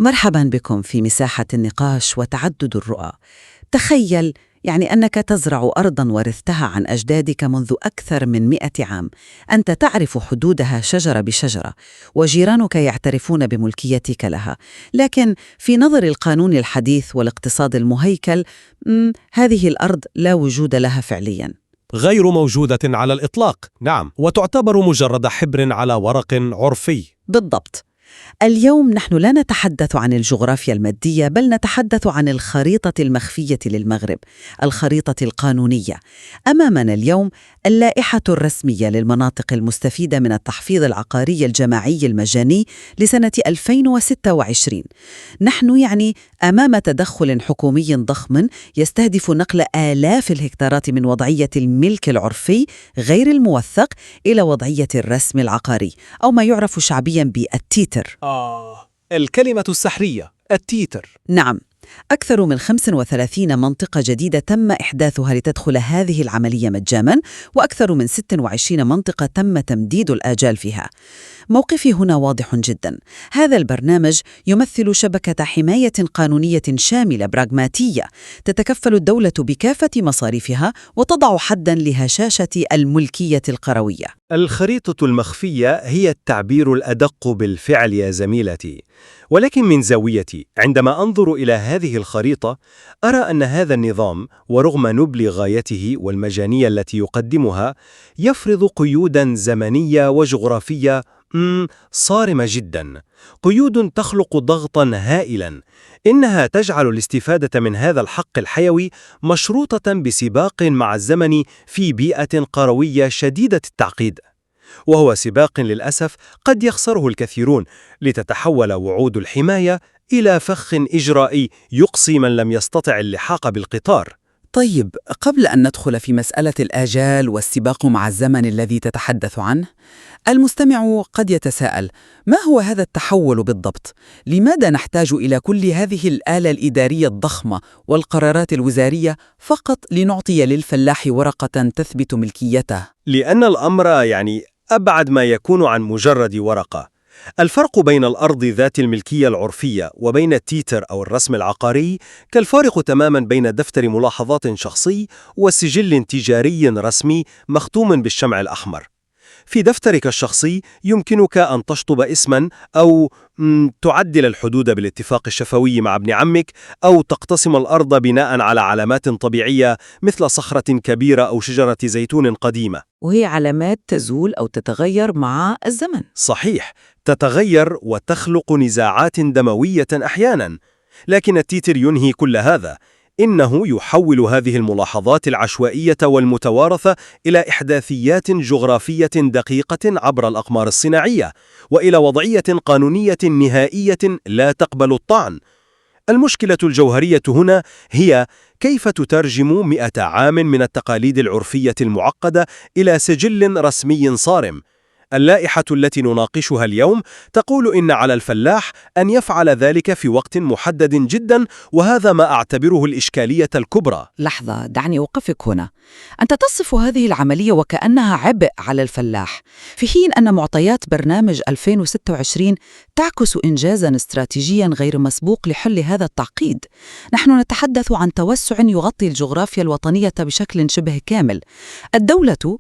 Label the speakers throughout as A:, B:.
A: مرحبا بكم في مساحة النقاش وتعدد الرؤى. تخيل أنك تزرع أرضاً ورثتها عن أجدادك منذ أكثر من 100 عام. أنت تعرف حدودها شجرة بشجرة، وجيرانك يعترفون بملكيتك لها. لكن في نظر القانون الحديث والاقتصاد المهيكل، هذه الأرض لا وجود لها فعلياً.
B: غير موجودة على الإطلاق، نعم، وتعتبر مجرد حبر على ورق عرفي.
A: بالضبط. اليوم نحن لا نتحدث عن الجغرافيا المادية، بل نتحدث عن الخريطة المخفية للمغرب، الخريطة القانونية. أمامنا اليوم اللائحة الرسمية للمناطق المستفيدة من التحفيظ العقاري الجماعي المجاني لسنة 2026. نحن أمام تدخل حكومي ضخم يستهدف نقل آلاف الهكتارات من وضعية الملك العرفي غير الموثق إلى وضعية الرسم العقاري، أو ما يعرف شعبياً بالتيتر.
B: الكلمة السحرية، التيتر.
A: نعم، أكثر من 35 منطقة جديدة تم إحداثها لتدخل هذه العملية مجاماً، وأكثر من 26 منطقة تم تمديد الآجال فيها. موقفي هنا واضح جداً. هذا البرنامج يمثل شبكة حماية قانونية شاملة براغماتية تتكفل الدولة بكافة مصاريفها وتضع حداً لهشاشة الملكية القروية.
C: الخريطة المخفية هي التعبير الأدق بالفعل يا زميلتي، ولكن من زاويتي عندما أنظر إلى هذه الخريطة أرى أن هذا النظام ورغم نبل غايته والمجانية التي يقدمها يفرض قيوداً زمنية وجغرافية صارمة جداً، قيود تخلق ضغطاً هائلاً. إنها تجعل الاستفادة من هذا الحق الحيوي مشروطة بسباق مع الزمن في بيئة قروية شديدة التعقيد، وهو سباق للأسف قد يخسره الكثيرون لتتحول وعود الحماية إلى فخ إجرائي يقصي من لم يستطع اللحاق بالقطار.
D: طيب، قبل أن ندخل في مسألة الآجال والسباق مع الزمن الذي تتحدث عنه، المستمع قد يتساءل: ما هو هذا التحول بالضبط؟ لماذا نحتاج إلى كل هذه الآلة الإدارية الضخمة والقرارات الوزارية فقط لنعطي للفلاح ورقة تثبت ملكيته؟
C: لأن الأمر أبعد ما يكون عن مجرد ورقة. الفرق بين الأرض ذات الملكية العرفية وبين التيتر أو الرسم العقاري كالفارق تماماً بين دفتر ملاحظات شخصي وسجل تجاري رسمي مختوم بالشمع الأحمر. في دفترك الشخصي يمكنك أن تشطب اسماً أو تعدل الحدود بالاتفاق الشفوي مع ابن عمك، أو تقتسم الأرض بناء على علامات طبيعية مثل صخرة كبيرة أو شجرة زيتون قديمة،
A: وهي علامات تزول أو تتغير مع الزمن.
C: صحيح، تتغير وتخلق نزاعات دموية أحياناً. لكن التيتر ينهي كل هذا. إنه يحول هذه الملاحظات العشوائية والمتوارثة إلى إحداثيات جغرافية دقيقة عبر الأقمار الصناعية، وإلى وضعية قانونية نهائية لا تقبل الطعن. المشكلة الجوهرية هنا هي كيف تترجم 100 عام من التقاليد العرفية المعقدة إلى سجل رسمي صارم. اللائحة التي نناقشها اليوم تقول إن على الفلاح أن يفعل ذلك في وقت محدد جدا، وهذا ما أعتبره الإشكالية الكبرى.
A: لحظة، دعني أوقفك هنا. أنت تصف هذه العملية وكأنها عبء على الفلاح، في حين أن معطيات برنامج 2026 تعكس إنجازاً استراتيجياً غير مسبوق لحل هذا التعقيد. نحن نتحدث عن توسع يغطي الجغرافيا الوطنية بشكل شبه كامل. الدولة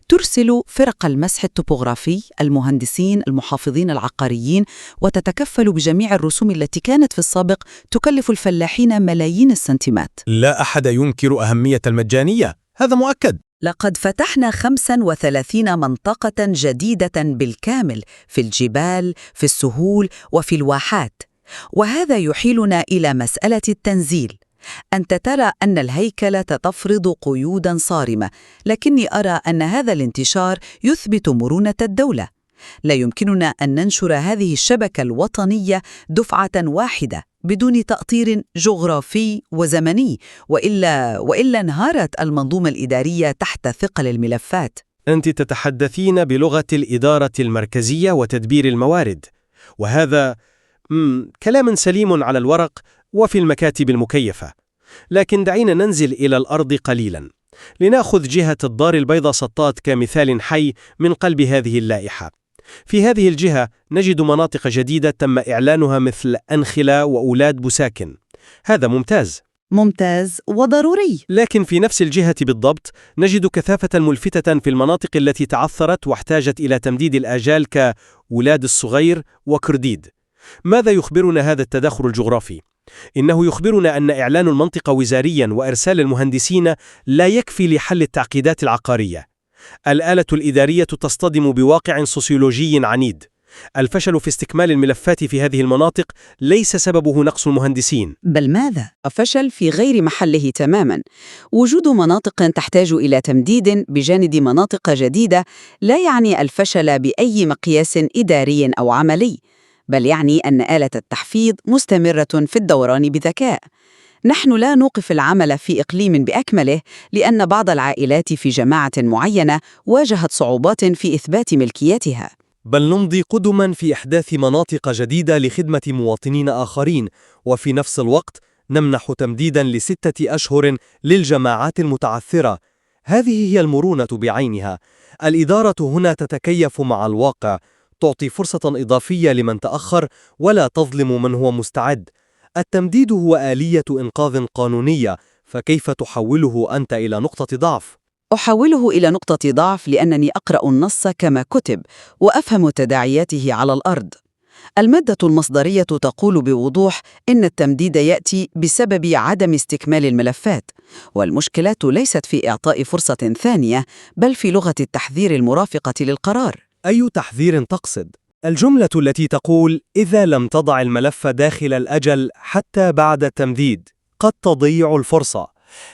A: ترسل فرق المسح الطبوغرافي، المهندسين، المحافظين العقاريين، وتتكفل بجميع الرسوم التي كانت في السابق تكلف الفلاحين ملايين السنتيمات.
B: لا أحد ينكر أهمية المجانية، هذا مؤكد.
A: لقد فتحنا 35 منطقة جديدة بالكامل في الجبال، في السهول وفي الواحات. وهذا يحيلنا إلى مسألة التنزيل. أنت ترى أن الهيكلة تفرض قيوداً صارمة، لكني أرى أن هذا الانتشار يثبت مرونة الدولة. لا يمكننا أن ننشر هذه الشبكة الوطنية دفعة واحدة بدون تأطير جغرافي وزمني، وإلا انهارت المنظومة الإدارية تحت ثقل الملفات.
C: أنت تتحدثين بلغة الإدارة المركزية وتدبير الموارد، وهذا كلام سليم على الورق وفي المكاتب المكيفة. لكن دعينا ننزل إلى الأرض قليلاً لنأخذ جهة الدار البيضاء سطات كمثال حي من قلب هذه اللائحة. في هذه الجهة نجد مناطق جديدة تم إعلانها مثل أنخلة وأولاد بوساكن. هذا ممتاز.
A: ممتاز وضروري.
C: لكن في نفس الجهة بالضبط نجد كثافة ملفتة في المناطق التي تعثرت واحتاجت إلى تمديد الآجال كأولاد الصغير وكرديد. ماذا يخبرنا هذا التداخل الجغرافي؟ إنه يخبرنا أن إعلان المنطقة وزارياً وإرسال المهندسين لا يكفي لحل التعقيدات العقارية. الآلة الإدارية تصطدم بواقع سوسيولوجي عنيد. الفشل في استكمال الملفات في هذه المناطق ليس سببه نقص المهندسين.
A: بل ماذا؟
E: فشل في غير محله تماماً. وجود مناطق تحتاج إلى تمديد بجانب مناطق جديدة لا يعني الفشل بأي مقياس إداري أو عملي، بل يعني أن آلة التحفيظ مستمرة في الدوران بذكاء. نحن لا نوقف العمل في إقليم بأكمله لأن بعض العائلات في جماعة معينة واجهت صعوبات في إثبات ملكيتها،
C: بل نمضي قدماً في إحداث مناطق جديدة لخدمة مواطنين آخرين، وفي نفس الوقت نمنح تمديداً ل6 أشهر للجماعات المتعثرة. هذه هي المرونة بعينها. الإدارة هنا تتكيف مع الواقع، تعطي فرصة إضافية لمن تأخر ولا تظلم من هو مستعد. التمديد هو آلية إنقاذ قانونية، فكيف تحوله أنت إلى نقطة ضعف؟
E: أحوله إلى نقطة ضعف لأنني أقرأ النص كما كتب وأفهم تداعياته على الأرض. المادة المصدرية تقول بوضوح إن التمديد يأتي بسبب عدم استكمال الملفات، والمشكلة ليست في إعطاء فرصة ثانية بل في لغة التحذير المرافقة للقرار.
C: أي تحذير تقصد؟ الجملة التي تقول إذا لم تضع الملف داخل الأجل حتى بعد التمديد قد تضيع الفرصة.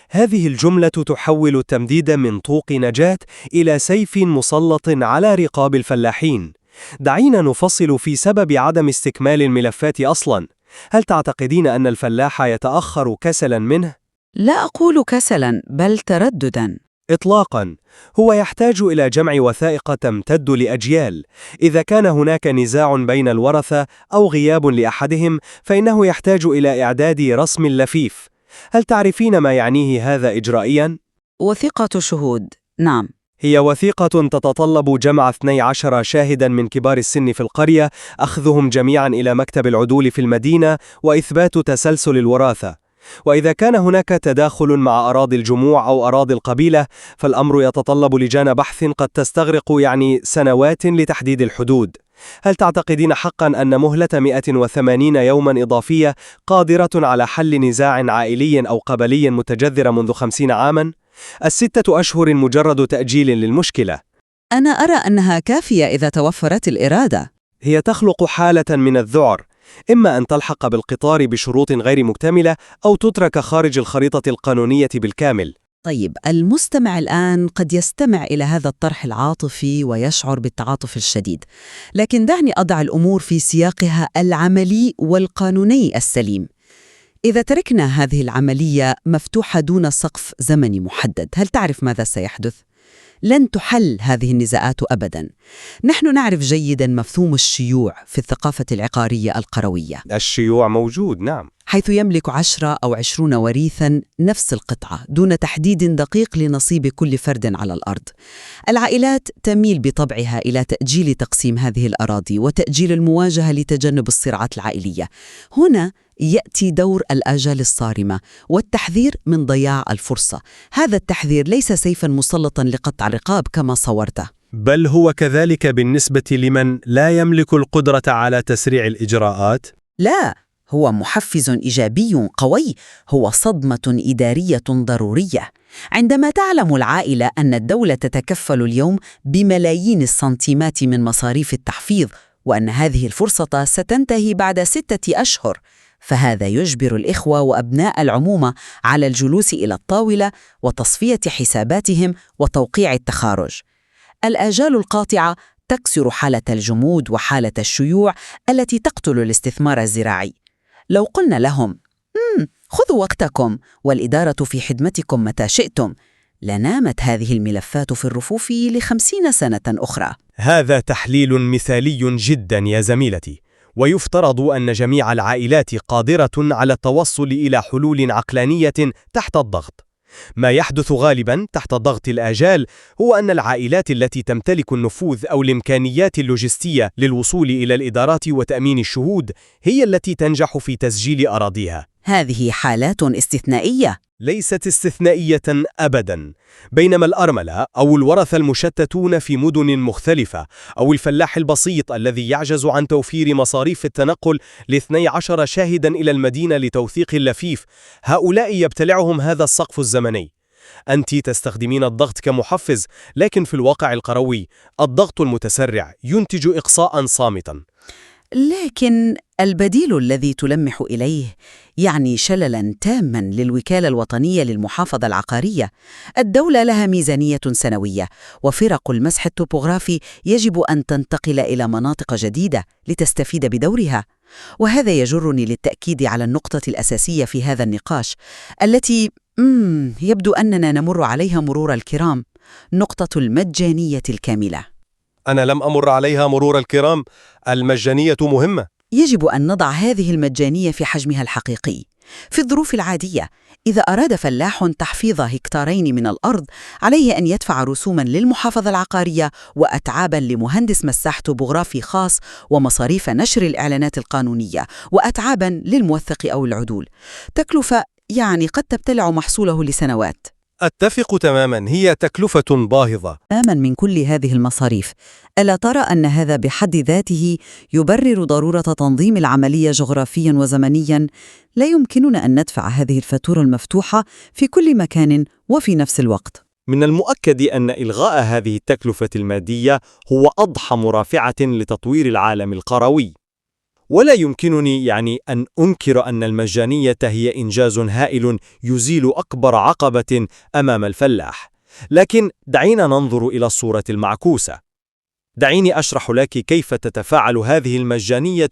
C: هذه الجملة تحول التمديد من طوق نجاة إلى سيف مسلط على رقاب الفلاحين. دعينا نفصل في سبب عدم استكمال الملفات أصلاً. هل تعتقدين أن الفلاح يتأخر كسلاً منه؟
E: لا أقول كسلاً بل تردداً.
C: إطلاقاً. هو يحتاج إلى جمع وثائق تمتد لأجيال. إذا كان هناك نزاع بين الورثة أو غياب لأحدهم فإنه يحتاج إلى إعداد رسم لفيف. هل تعرفين ما يعنيه هذا إجرائياً؟
E: وثيقة شهود، نعم.
C: هي وثيقة تتطلب جمع 12 شاهداً من كبار السن في القرية، أخذهم جميعاً إلى مكتب العدول في المدينة وإثبات تسلسل الوراثة. وإذا كان هناك تداخل مع أراضي الجموع أو أراضي القبيلة فالأمر يتطلب لجان بحث قد تستغرق سنوات لتحديد الحدود. هل تعتقدين حقاً أن مهلة 180 يوماً إضافية قادرة على حل نزاع عائلي أو قبلي متجذر منذ 50 عاماً؟ 6 أشهر مجرد تأجيل للمشكلة.
A: أنا أرى أنها كافية إذا توفرت الإرادة.
C: هي تخلق حالة من الذعر، إما أن تلحق بالقطار بشروط غير مكتملة أو تترك خارج الخريطة القانونية بالكامل.
A: طيب، المستمع الآن قد يستمع إلى هذا الطرح العاطفي ويشعر بالتعاطف الشديد، لكن دعني أضع الأمور في سياقها العملي والقانوني السليم. إذا تركنا هذه العملية مفتوحة دون سقف زمني محدد، هل تعرف ماذا سيحدث؟ لن تحل هذه النزاعات أبداً. نحن نعرف جيداً مفهوم الشيوع في الثقافة العقارية القروية.
C: الشيوع موجود، نعم،
A: حيث يملك 10 أو 20 وريثاً نفس القطعة دون تحديد دقيق لنصيب كل فرد على الأرض. العائلات تميل بطبعها إلى تأجيل تقسيم هذه الأراضي وتأجيل المواجهة لتجنب الصراعات العائلية. هنا يأتي دور الآجال الصارمة والتحذير من ضياع الفرصة. هذا التحذير ليس سيفاً مسلطاً لقطع الرقاب كما صورته،
C: بل هو كذلك بالنسبة لمن لا يملك القدرة على تسريع الإجراءات.
A: لا، هو محفز إيجابي قوي، هو صدمة إدارية ضرورية. عندما تعلم العائلة أن الدولة تتكفل اليوم بملايين السنتيمات من مصاريف التحفيظ وأن هذه الفرصة ستنتهي بعد 6 أشهر، فهذا يجبر الإخوة وأبناء العمومة على الجلوس إلى الطاولة وتصفية حساباتهم وتوقيع التخارج. الآجال القاطعة تكسر حالة الجمود وحالة الشيوع التي تقتل الاستثمار الزراعي. لو قلنا لهم خذوا وقتكم والإدارة في خدمتكم متى شئتم، لنامت هذه الملفات في الرفوف ل50 سنة أخرى.
C: هذا تحليل مثالي جدا يا زميلتي، ويفترض أن جميع العائلات قادرة على التوصل إلى حلول عقلانية تحت الضغط. ما يحدث غالباً تحت ضغط الآجال هو أن العائلات التي تمتلك النفوذ أو الإمكانيات اللوجستية للوصول إلى الإدارات وتأمين الشهود هي التي تنجح في تسجيل أراضيها.
A: هذه حالات استثنائية.
C: ليست استثنائية أبداً. بينما الأرملة أو الورثة المشتتون في مدن مختلفة أو الفلاح البسيط الذي يعجز عن توفير مصاريف التنقل ل12 شاهداً إلى المدينة لتوثيق اللفيف، هؤلاء يبتلعهم هذا السقف الزمني. أنت تستخدمين الضغط كمحفز، لكن في الواقع القروي الضغط المتسرع ينتج إقصاء صامتاً.
A: لكن البديل الذي تلمح إليه يعني شللاً تاماً للوكالة الوطنية للمحافظة العقارية. الدولة لها ميزانية سنوية، وفرق المسح الطوبوغرافي يجب أن تنتقل إلى مناطق جديدة لتستفيد بدورها. وهذا يجرني للتأكيد على النقطة الأساسية في هذا النقاش التي يبدو أننا نمر عليها مرور الكرام، نقطة المجانية الكاملة.
B: أنا لم أمر عليها مرور الكرام. المجانية مهمة.
A: يجب أن نضع هذه المجانية في حجمها الحقيقي. في الظروف العادية، إذا أراد فلاح تحفيظ هكتارين من الأرض، عليه أن يدفع رسوماً للمحافظة العقارية وأتعاباً لمهندس مساح طوبوغرافي خاص ومصاريف نشر الإعلانات القانونية وأتعاباً للموثق أو العدول. تكلفة قد تبتلع محصوله لسنوات.
B: أتفق تماماً، هي تكلفة باهظة.
A: تماماً من كل هذه المصاريف. ألا ترى أن هذا بحد ذاته يبرر ضرورة تنظيم العملية جغرافياً وزمنياً؟ لا يمكننا أن ندفع هذه الفاتورة المفتوحة في كل مكان وفي نفس الوقت.
C: من المؤكد أن إلغاء هذه التكلفة المادية هو أضحى مرافعة لتطوير العالم القروي. ولا يمكنني أن أنكر أن المجانية هي إنجاز هائل يزيل أكبر عقبة أمام الفلاح. لكن دعينا ننظر إلى الصورة المعكوسة. دعيني أشرح لك كيف تتفاعل هذه المجانية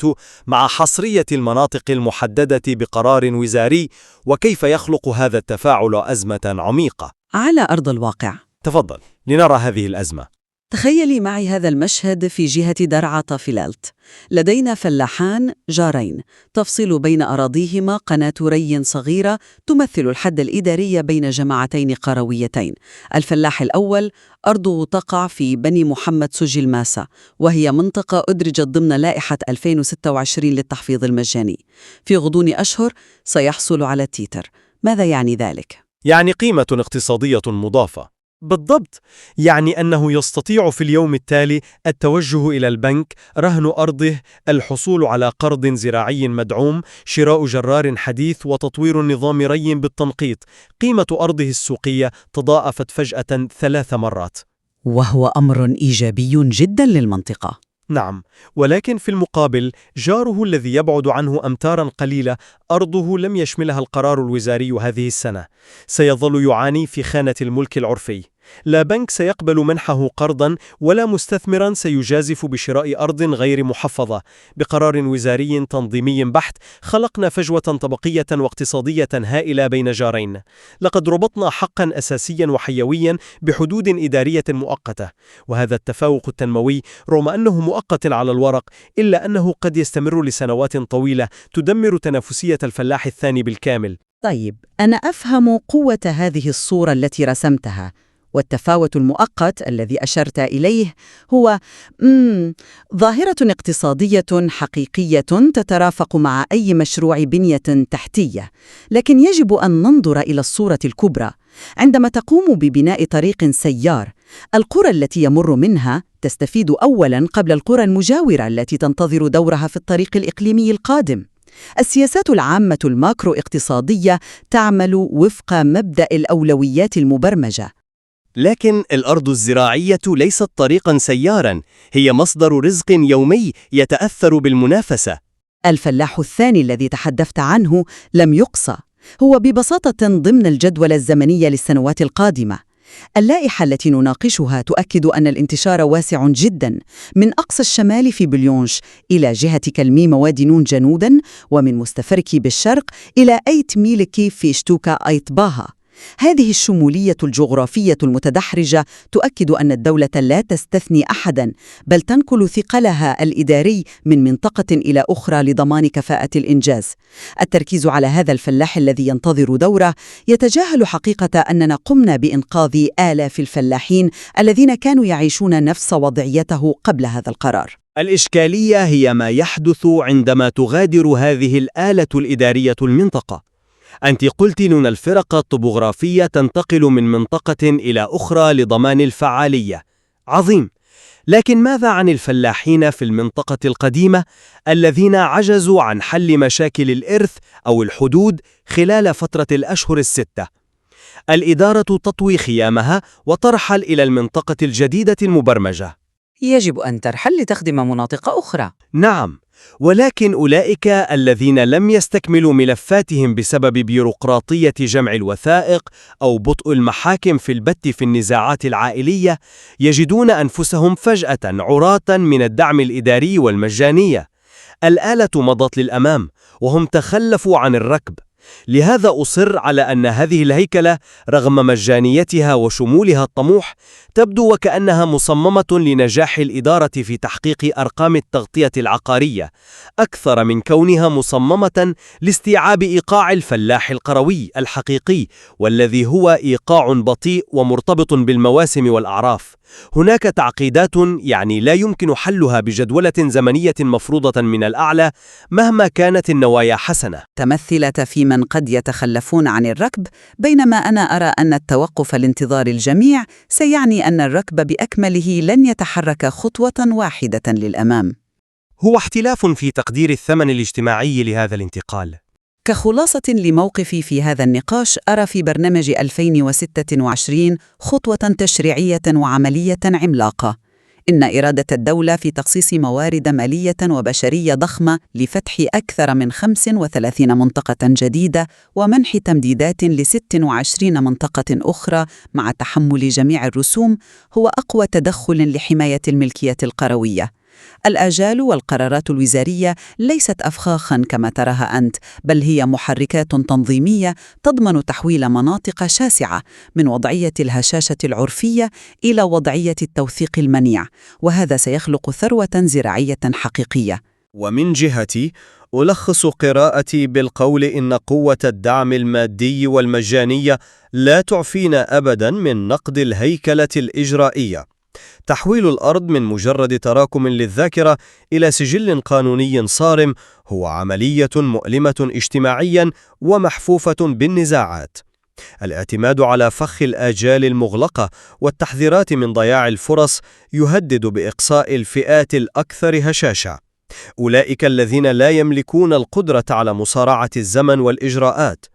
C: مع حصرية المناطق المحددة بقرار وزاري، وكيف يخلق هذا التفاعل أزمة عميقة.
A: على أرض الواقع.
C: تفضل لنرى هذه الأزمة.
E: تخيلي معي هذا المشهد في جهة درعا طافيلالت. لدينا فلاحان جارين تفصل بين أراضيهما قناة ري صغيرة تمثل الحد الإداري بين جماعتين قرويتين. الفلاح الأول أرضه تقع في بني محمد سجل ماسا، وهي منطقة أدرجت ضمن لائحة 2026 للتحفيظ المجاني. في غضون أشهر سيحصل على التيتر. ماذا يعني ذلك؟
C: يعني قيمة اقتصادية مضافة. بالضبط، يعني أنه يستطيع في اليوم التالي التوجه إلى البنك، رهن أرضه، الحصول على قرض زراعي مدعوم، شراء جرار حديث، وتطوير نظام ري بالتنقيط. قيمة أرضه السوقية تضاعفت فجأة 3 مرات.
A: وهو أمر إيجابي جدا للمنطقة.
C: نعم، ولكن في المقابل جاره الذي يبعد عنه أمتاراً قليلة أرضه لم يشملها القرار الوزاري هذه السنة. سيظل يعاني في خانة الملك العرفي. لا بنك سيقبل منحه قرضاً، ولا مستثمراً سيجازف بشراء أرض غير محفظة. بقرار وزاري تنظيمي بحت خلقنا فجوة طبقية واقتصادية هائلة بين جارين. لقد ربطنا حقاً أساسياً وحيوياً بحدود إدارية مؤقتة، وهذا التفاوق التنموي رغم أنه مؤقت على الورق إلا أنه قد يستمر لسنوات طويلة تدمر تنافسية الفلاح الثاني بالكامل.
A: طيب، أنا أفهم قوة هذه الصورة التي رسمتها، والتفاوت المؤقت الذي أشرت إليه هو ظاهرة اقتصادية حقيقية تترافق مع أي مشروع بنية تحتية. لكن يجب أن ننظر إلى الصورة الكبرى. عندما تقوم ببناء طريق سيار، القرى التي يمر منها تستفيد أولاً قبل القرى المجاورة التي تنتظر دورها في الطريق الإقليمي القادم. السياسات العامة الماكرو اقتصادية تعمل وفق مبدأ الأولويات المبرمجة.
C: لكن الأرض الزراعية ليست طريقاً سياراً، هي مصدر رزق يومي يتأثر بالمنافسة.
A: الفلاح الثاني الذي تحدثت عنه لم يقصى، هو ببساطة ضمن الجدول الزمني للسنوات القادمة. اللائحة التي نناقشها تؤكد أن الانتشار واسع جداً، من أقصى الشمال في بليونش إلى جهة كلمي وادي نون جنوداً، ومن مستفركي بالشرق إلى أيت ميلكي في شتوكا أيت باها.
E: هذه الشمولية الجغرافية المتدحرجة تؤكد أن الدولة لا تستثني أحداً، بل تنقل ثقلها الإداري من منطقة إلى أخرى لضمان كفاءة الإنجاز. التركيز على هذا الفلاح الذي ينتظر دوره يتجاهل حقيقة أننا قمنا بإنقاذ آلاف الفلاحين الذين كانوا يعيشون نفس وضعيته قبل هذا القرار.
C: الإشكالية هي ما يحدث عندما تغادر هذه الآلة الإدارية المنطقة. أنت قلت أن الفرق الطبوغرافية تنتقل من منطقة إلى أخرى لضمان الفعالية. عظيم. لكن ماذا عن الفلاحين في المنطقة القديمة الذين عجزوا عن حل مشاكل الإرث أو الحدود خلال فترة الأشهر الستة؟ الإدارة تطوي خيامها وترحل إلى المنطقة الجديدة المبرمجة.
E: يجب أن ترحل لتخدم مناطق أخرى.
C: نعم، ولكن أولئك الذين لم يستكملوا ملفاتهم بسبب بيروقراطية جمع الوثائق أو بطء المحاكم في البت في النزاعات العائلية يجدون أنفسهم فجأة عراة من الدعم الإداري والمجانية. الآلة مضت للأمام وهم تخلفوا عن الركب. لهذا أصر على أن هذه الهيكلة رغم مجانيتها وشمولها الطموح تبدو وكأنها مصممة لنجاح الإدارة في تحقيق أرقام التغطية العقارية أكثر من كونها مصممة لاستيعاب إيقاع الفلاح القروي الحقيقي، والذي هو إيقاع بطيء ومرتبط بالمواسم والأعراف. هناك تعقيدات لا يمكن حلها بجدولة زمنية مفروضة من الأعلى مهما كانت النوايا حسنة.
E: تمثلت في من قد يتخلفون عن الركب، بينما أنا أرى أن التوقف لانتظار الجميع سيعني أن الركب بأكمله لن يتحرك خطوة واحدة للأمام.
C: هو اختلاف في تقدير الثمن الاجتماعي لهذا الانتقال.
E: كخلاصة لموقفي في هذا النقاش، أرى في برنامج 2026 خطوة تشريعية وعملية عملاقة. إن إرادة الدولة في تخصيص موارد مالية وبشرية ضخمة لفتح أكثر من 35 منطقة جديدة ومنح تمديدات ل26 منطقة أخرى مع تحمل جميع الرسوم هو أقوى تدخل لحماية الملكية القروية. الآجال والقرارات الوزارية ليست أفخاخاً كما تراها أنت، بل هي محركات تنظيمية تضمن تحويل مناطق شاسعة من وضعية الهشاشة العرفية إلى وضعية التوثيق المنيع، وهذا سيخلق ثروة زراعية حقيقية.
C: ومن جهتي ألخص قراءتي بالقول إن قوة الدعم المادي والمجانية لا تعفينا أبداً من نقد الهيكلة الإجرائية. تحويل الأرض من مجرد تراكم للذاكرة إلى سجل قانوني صارم هو عملية مؤلمة اجتماعيا ومحفوفة بالنزاعات. الاعتماد على فخ الآجال المغلقة والتحذيرات من ضياع الفرص يهدد بإقصاء الفئات الأكثر هشاشة، أولئك الذين لا يملكون القدرة على مصارعة الزمن والإجراءات.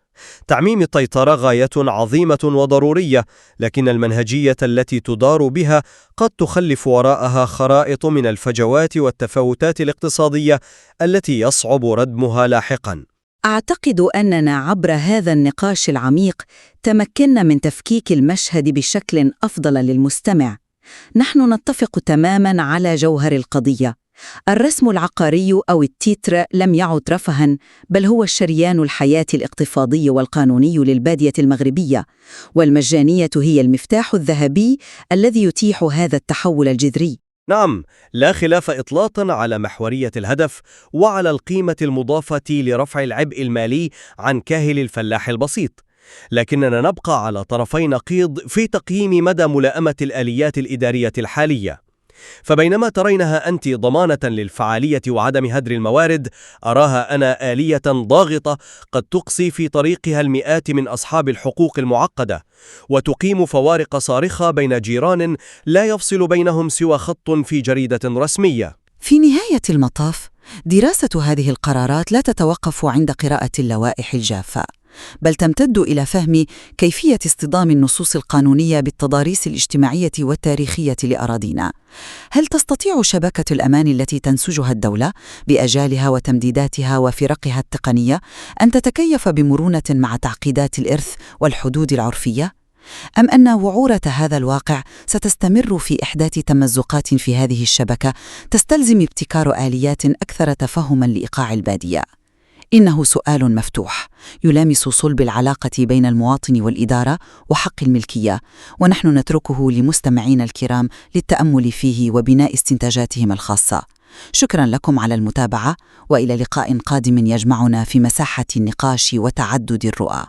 C: تعميم السيطرة غاية عظيمة وضرورية، لكن المنهجية التي تدار بها قد تخلف وراءها خرائط من الفجوات والتفاوتات الاقتصادية التي يصعب ردمها لاحقاً.
E: أعتقد أننا عبر هذا النقاش العميق تمكنا من تفكيك المشهد بشكل أفضل للمستمع. نحن نتفق تماماً على جوهر القضية. الرسم العقاري أو التيتر لم يعد رفهاً، بل هو الشريان الحياة الاقتصادي والقانوني للبادية المغربية، والمجانية هي المفتاح الذهبي الذي يتيح هذا التحول الجذري.
C: نعم، لا خلاف إطلاقاً على محورية الهدف وعلى القيمة المضافة لرفع العبء المالي عن كاهل الفلاح البسيط، لكننا نبقى على طرفي نقيض في تقييم مدى ملائمة الآليات الإدارية الحالية. فبينما ترينها أنت ضمانة للفعالية وعدم هدر الموارد، أراها أنا آلية ضاغطة قد تقصي في طريقها المئات من أصحاب الحقوق المعقدة، وتقيم فوارق صارخة بين جيران لا يفصل بينهم سوى خط في جريدة رسمية.
E: في نهاية المطاف، دراسة هذه القرارات لا تتوقف عند قراءة اللوائح الجافة، بل تمتد إلى فهم كيفية اصطدام النصوص القانونية بالتضاريس الاجتماعية والتاريخية لأراضينا. هل تستطيع شبكة الأمان التي تنسجها الدولة بأجالها وتمديداتها وفرقها التقنية أن تتكيف بمرونة مع تعقيدات الإرث والحدود العرفية؟ أم أن وعورة هذا الواقع ستستمر في إحداث تمزقات في هذه الشبكة تستلزم ابتكار آليات أكثر تفهماً لإيقاع البادية؟
A: إنه سؤال مفتوح يلامس صلب العلاقة بين المواطن والإدارة وحق الملكية، ونحن نتركه لمستمعينا الكرام للتأمل فيه وبناء استنتاجاتهم الخاصة. شكراً لكم على المتابعة، وإلى لقاء قادم يجمعنا في مساحة النقاش وتعدد الرؤى.